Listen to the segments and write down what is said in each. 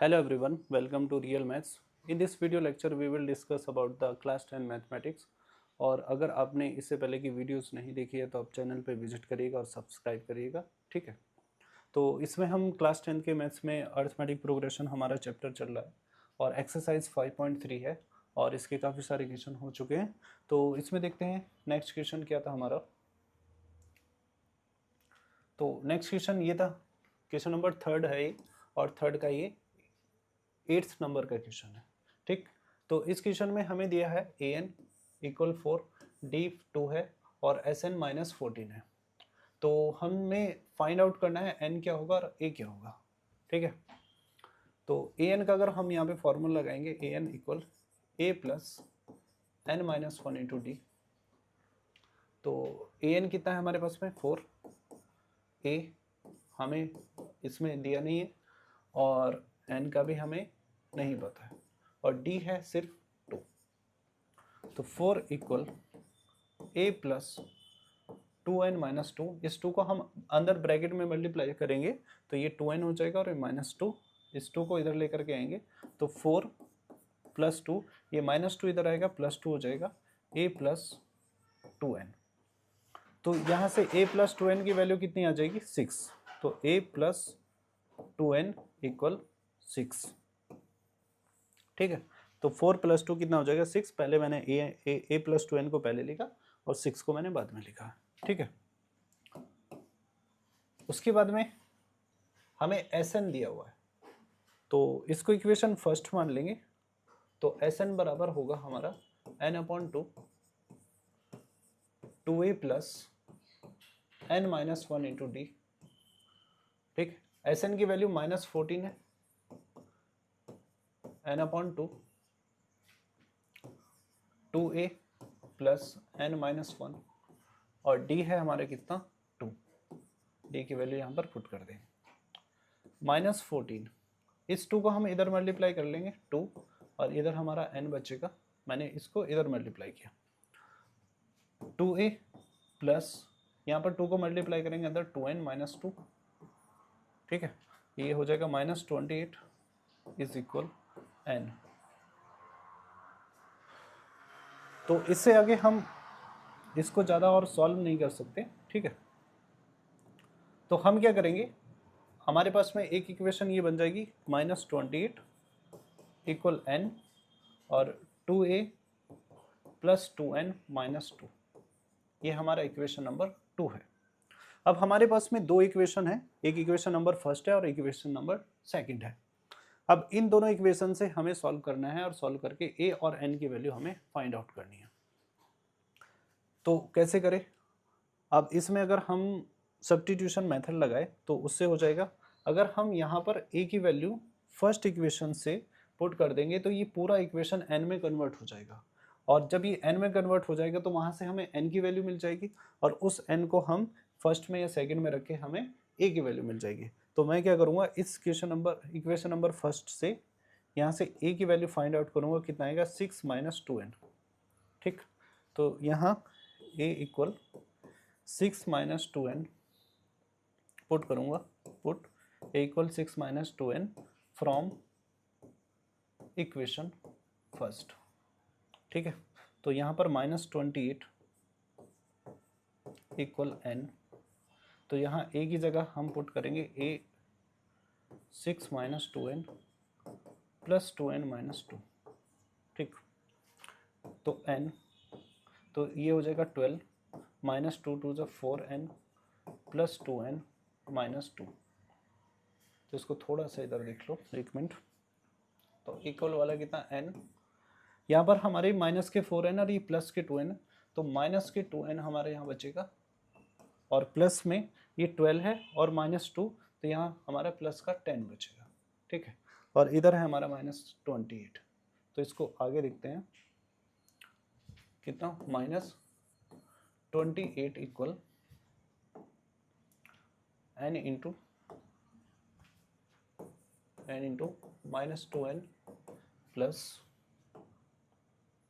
Hello everyone, welcome to Real Maths. In this video lecture we will discuss about the class 10 mathematics. और अगर आपने इससे पहले की वीडियोस नहीं देखी है तो आप चैनल पे विजिट करिएगा और सब्सक्राइब करिएगा, ठीक है। तो इसमें हम क्लास 10 के मैथ्स में अरिथमेटिक प्रोग्रेशन हमारा चैप्टर चल रहा है और एक्सरसाइज 5.3 है और इसके काफ़ी सारे क्वेश्चन हो चुके हैं। तो इसमें देखते हैं नेक्स्ट क्वेश्चन क्या था हमारा। तो नेक्स्ट क्वेश्चन ये था, क्वेश्चन नंबर 3 है ये, और थर्ड का ये 8th नंबर का क्वेश्चन है, ठीक। तो इस क्वेश्चन में हमें दिया है ए एन इक्वल 4, डी 2 है और एस एन माइनस 14 है। तो हमें फाइंड आउट करना है एन क्या होगा और ए क्या होगा, ठीक है। तो ए एन का अगर हम यहाँ पे फॉर्मूला लगाएंगे, A N equal A plus N minus 1 into D. तो ए एन कितना है हमारे पास में 4, ए हमें इसमें दिया नहीं है और एन का भी हमें नहीं पता है और डी है सिर्फ 2। तो 4 equal A plus 2n minus 2, इस 2 को हम अंदर ब्रैकेट में मल्टीप्लाई करेंगे तो ये 2n हो जाएगा और ये माइनस 2, इस 2 को इधर लेकर के आएंगे तो 4 प्लस 2, ये माइनस 2 इधर आएगा, प्लस 2 हो जाएगा, a प्लस 2n। तो यहाँ से a प्लस 2n की वैल्यू कितनी आ जाएगी 6। तो a प्लस 2n इक्वल 6, ठीक है। तो 4 प्लस 2 कितना हो जाएगा 6। पहले मैंने a प्लस 2n को पहले लिखा और 6 को मैंने बाद में लिखा, ठीक है। उसके बाद में हमें Sn दिया हुआ है तो इसको इक्वेशन फर्स्ट मान लेंगे। तो Sn बराबर होगा हमारा n/2 2a plus n minus 1 into D, ठीक। Sn की वैल्यू -14 है, n/2 2a plus n minus 1 और d है हमारे कितना 2, d की वैल्यू यहाँ पर पुट कर देंगे -14। इस 2 को हम इधर मल्टीप्लाई कर लेंगे 2 और इधर हमारा n बचेगा, मैंने इसको इधर मल्टीप्लाई किया 2a प्लस यहाँ पर 2 को मल्टीप्लाई करेंगे अंदर 2n माइनस 2, ठीक है। ये हो जाएगा -28 इज इक्वल n। तो इससे आगे हम इसको ज़्यादा और सॉल्व नहीं कर सकते, ठीक है। तो हम क्या करेंगे, हमारे पास में एक इक्वेशन ये बन जाएगी -28 इक्वल n और 2a प्लस 2n माइनस 2, ये हमारा इक्वेशन नंबर 2 है। अब हमारे पास में दो इक्वेशन है, एक इक्वेशन नंबर फर्स्ट है और इक्वेशन नंबर सेकंड है। अब इन दोनों इक्वेशन से हमें सॉल्व करना है और सॉल्व करके a और n की वैल्यू हमें फाइंड आउट करनी है। तो कैसे करें, अब इसमें अगर हम सब्स्टिट्यूशन मेथड लगाए तो उससे हो जाएगा। अगर हम यहाँ पर a की वैल्यू फर्स्ट इक्वेशन से पुट कर देंगे तो ये पूरा इक्वेशन n में कन्वर्ट हो जाएगा और जब ये n में कन्वर्ट हो जाएगा तो वहाँ से हमें n की वैल्यू मिल जाएगी और उस n को हम फर्स्ट में या सेकंड में रख के हमें a की वैल्यू मिल जाएगी। तो मैं क्या करूँगा, इस इक्वेशन नंबर फर्स्ट से यहाँ से a की वैल्यू फाइंड आउट करूँगा, कितना आएगा 6 माइनस 2n, ठीक। तो यहाँ a equal 6 minus 2n put करूँगा, put a equal 6 minus 2n from equation first, ठीक है। तो यहाँ पर -28 इक्वल n, तो यहाँ a की जगह हम पुट करेंगे a 6 minus 2n plus 2n minus 2, ठीक। तो n, तो ये हो जाएगा 12 माइनस 2 2 जो 4n प्लस 2n माइनस 2। तो इसको थोड़ा सा इधर लिख लो 1 मिनट। तो इक्वल वाला कितना n, यहाँ पर हमारे माइनस के 4n और ये प्लस के 2n, तो माइनस के 2n हमारे यहाँ बचेगा और प्लस में ये 12 है और -2, तो यहाँ हमारा प्लस का 10 बचेगा, ठीक है। और इधर है हमारा -28, तो इसको आगे लिखते हैं कितना -28 equal n into -2n plus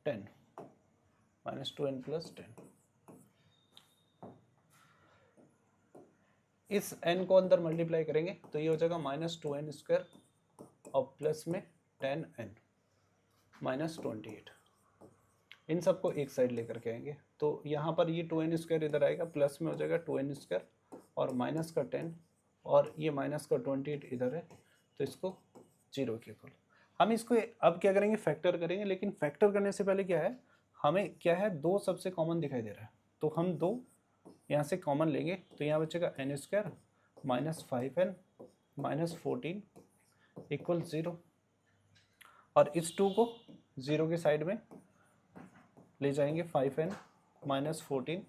10, -2n plus 10। इस n को अंदर मल्टीप्लाई करेंगे तो ये हो जाएगा -2n स्क्वायर और प्लस में 10n माइनस 28, इन सबको एक साइड लेकर के आएंगे। तो यहाँ पर ये 2n स्क्वायर इधर आएगा, प्लस में हो जाएगा 2n स्क्वायर और माइनस का 10 और ये माइनस का 28 इधर है, तो इसको 0 के इक्वल। हम इसको अब क्या करेंगे, फैक्टर करेंगे, लेकिन फैक्टर करने से पहले क्या है, हमें क्या है, 2 सबसे कॉमन दिखाई दे रहा है, तो हम 2 यहाँ से कॉमन लेंगे, तो यहाँ बचेगा n square minus 5n minus 14 equal 0, और इस 2 को 0 के साइड में ले जाएंगे, 5n माइनस 14,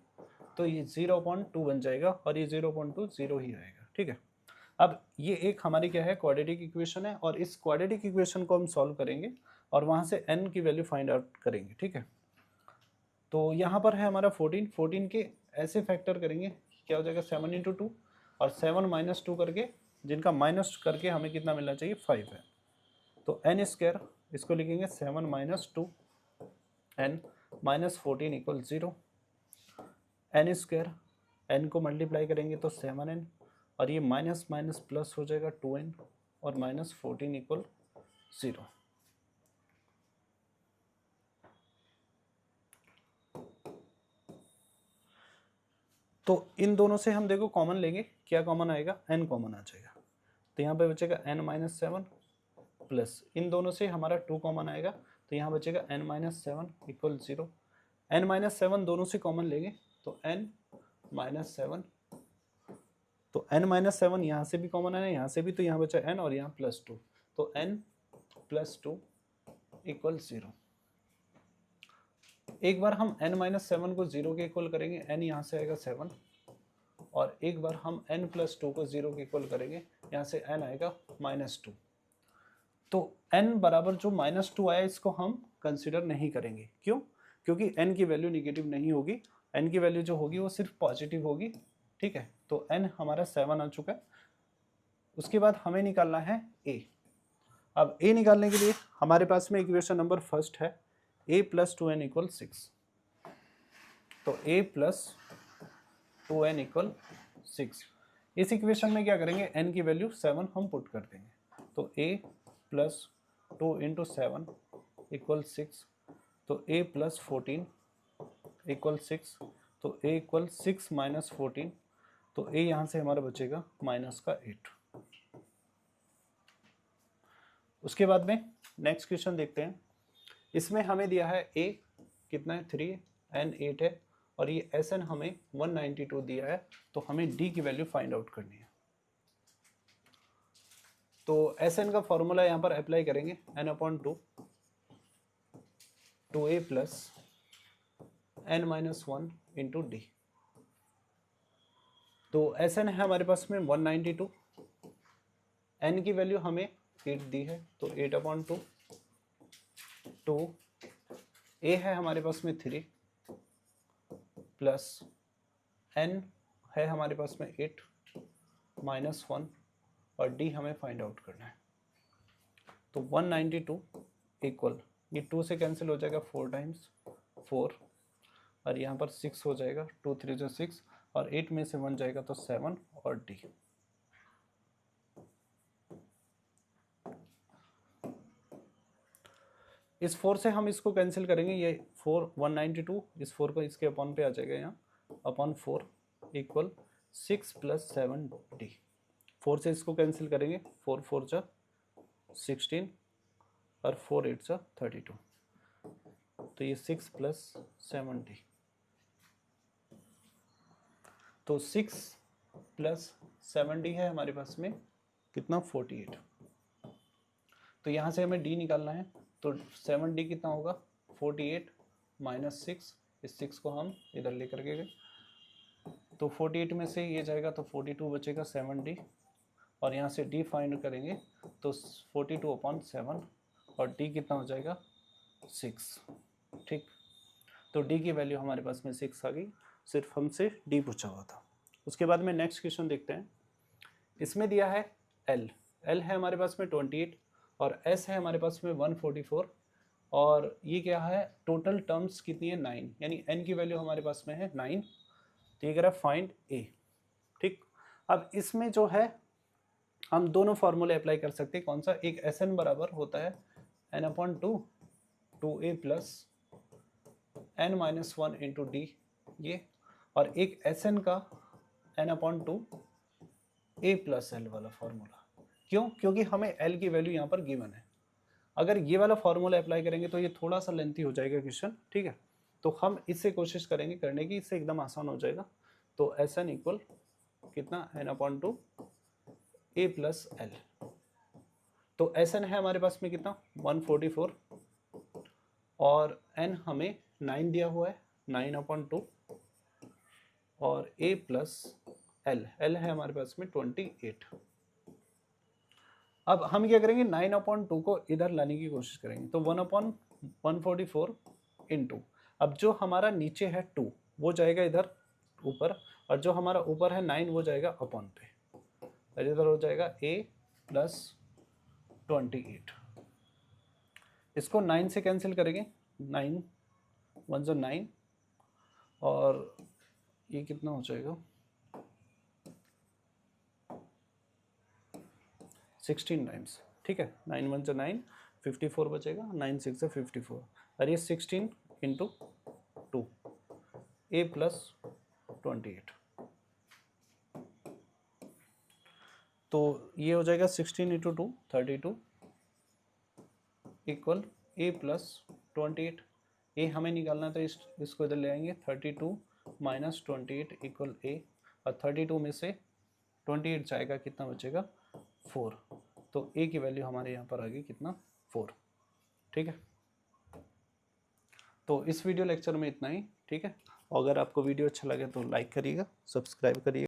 तो ये 0.2 बन जाएगा और ये 0.2 0 ही रहेगा। ठीक है, अब ये एक हमारी क्या है, क्वाड्रेटिक इक्वेशन है, और इस क्वाड्रेटिक इक्वेशन को हम सॉल्व करेंगे और वहाँ से n की वैल्यू फाइंड आउट करेंगे। ठीक है, तो यहाँ पर है हमारा 14 के ऐसे फैक्टर करेंगे, क्या हो जाएगा 7 इंटू 2 और 7 माइनस 2 करके, जिनका माइनस करके हमें कितना मिलना चाहिए, 5 है, तो n स्क्वायर इसको लिखेंगे 7 minus 2 n minus 14 equal 0, n square n को मल्टीप्लाई करेंगे तो 7n और ये माइनस माइनस प्लस हो जाएगा 2n और माइनस 14 इक्वल 0। तो इन दोनों से हम देखो कॉमन लेंगे, क्या कॉमन आएगा, n कॉमन आ जाएगा, तो यहाँ पे बचेगा n माइनस 7 प्लस इन दोनों से हमारा 2 कॉमन आएगा, तो यहाँ बचेगा n minus 7 equal 0। n minus 7 दोनों से कॉमन लेंगे तो n माइनस 7, तो n माइनस 7 यहाँ से भी कॉमन है, यहाँ से भी, तो यहाँ बचा n और यहाँ प्लस 2, तो n प्लस 2 इक्वल 0। एक बार हम n माइनस 7 को 0 के इक्वल करेंगे, n यहाँ से आएगा 7, और एक बार हम n प्लस 2 को 0 के इक्वल करेंगे, यहाँ से n आएगा माइनस 2। तो n बराबर जो माइनस 2 आया इसको हम कंसिडर नहीं करेंगे, क्यों, क्योंकि n की वैल्यू निगेटिव नहीं होगी, n की वैल्यू जो होगी वो सिर्फ पॉजिटिव होगी। ठीक है, तो n हमारा 7 आ चुका है। उसके बाद हमें निकालना है a। अब a निकालने के लिए हमारे पास में इक्वेशन नंबर फर्स्ट है a प्लस 2n इक्वल 6, तो a प्लस 2n इक्वल 6। इस इक्वेशन में क्या करेंगे, n की वैल्यू 7 हम पुट कर देंगे, तो a प्लस 2 इंटू 7 इक्वल 6, तो a प्लस 14 इक्वल 6, तो a इक्वल 6 माइनस 14, तो a यहाँ से हमारा बचेगा माइनस का 8। उसके बाद में नेक्स्ट क्वेश्चन देखते हैं। इसमें हमें दिया है a कितना है 3, n 8 है, और ये Sn हमें 192 दिया है, तो हमें d की वैल्यू फाइंड आउट करनी है। तो Sn का फॉर्मूला यहाँ पर अप्लाई करेंगे, n/2 2a plus n minus 1 into D. तो Sn है हमारे पास में 192, n की वैल्यू हमें 8 दी है, तो 8/2, तो a है हमारे पास में 3 प्लस n है हमारे पास में 8 माइनस 1 और d हमें फाइंड आउट करना है। तो 192 इक्वल, ये 2 से कैंसिल हो जाएगा 4 टाइम्स 4, और यहाँ पर 6 हो जाएगा, 2 3 जो 6, और 8 में से 1 जाएगा तो 7 और d। इस 4 से हम इसको कैंसिल करेंगे, ये 4 192, इस 4 को इसके अपॉन पे आ जाएगा, यहाँ अपॉन 4 इक्वल 6 प्लस 7d। 4 से इसको कैंसिल करेंगे, 4 4 जा 16 और 4 8 जा 32, तो ये 6 प्लस 7d, तो 6 प्लस 7d है हमारे पास में कितना 48। तो यहाँ से हमें d निकालना है, तो 7d कितना होगा 48 माइनस 6, इस 6 को हम इधर लेकर के गए, तो 48 में से ये जाएगा तो 42 बचेगा 7d, और यहाँ से d फाइंड करेंगे तो 42/7, और d कितना हो जाएगा 6। ठीक, तो d की वैल्यू हमारे पास में 6 आ गई, सिर्फ हमसे d पूछा हुआ था। उसके बाद में नेक्स्ट क्वेश्चन देखते हैं। इसमें दिया है l है हमारे पास में 28 और s है हमारे पास में 144, और ये क्या है, टोटल टर्म्स कितनी है 9, यानी n की वैल्यू हमारे पास में है 9, तो ये कह रहा है फाइंड a। ठीक, अब इसमें जो है हम दोनों फॉर्मूले अप्लाई कर सकते हैं। कौन सा? एक Sn बराबर होता है n/2 2a plus n-1 into D ये, और एक Sn का n/2 a प्लस एल वाला फॉर्मूला। क्यों? क्योंकि हमें l की वैल्यू यहाँ पर गिवन है। अगर ये वाला फॉर्मूला अप्लाई करेंगे तो ये थोड़ा सा लेंथी हो जाएगा क्वेश्चन, ठीक है। तो हम इससे कोशिश करेंगे करने की, इससे एकदम आसान हो जाएगा। तो Sn इक्वल कितना? n/2 a plus L. तो Sn है हमारे पास में कितना? 144, और n हमें 9 दिया हुआ है, 9/2, और a प्लस एल है हमारे पास में 28। अब हम क्या करेंगे? 9/2 को इधर लाने की कोशिश करेंगे। तो 1/144 इंटू, अब जो हमारा नीचे है 2 वो जाएगा इधर ऊपर, और जो हमारा ऊपर है 9 वो जाएगा अपॉन पे, और इधर हो जाएगा a प्लस 28। इसको 9 से कैंसिल करेंगे, 9 1 जो 9, और ये कितना हो जाएगा? 16 टाइम्स, ठीक है। 9 1 जो 9, 54 बचेगा, 9 6 जो 54, और ये 16 इंटू 2 a प्लस 28। तो ये हो जाएगा 16 इंटू 2 32 इक्वल a प्लस 28। ए हमें निकालना तो इसको इधर ले आएंगे, 32 माइनस 28 इक्वल a, और 32 में से 28 जाएगा, कितना बचेगा? 4। तो a की वैल्यू हमारे यहाँ पर आ गई कितना? 4, ठीक है। तो इस वीडियो लेक्चर में इतना ही, ठीक है। अगर आपको वीडियो अच्छा लगे तो लाइक करिएगा, सब्सक्राइब करिएगा।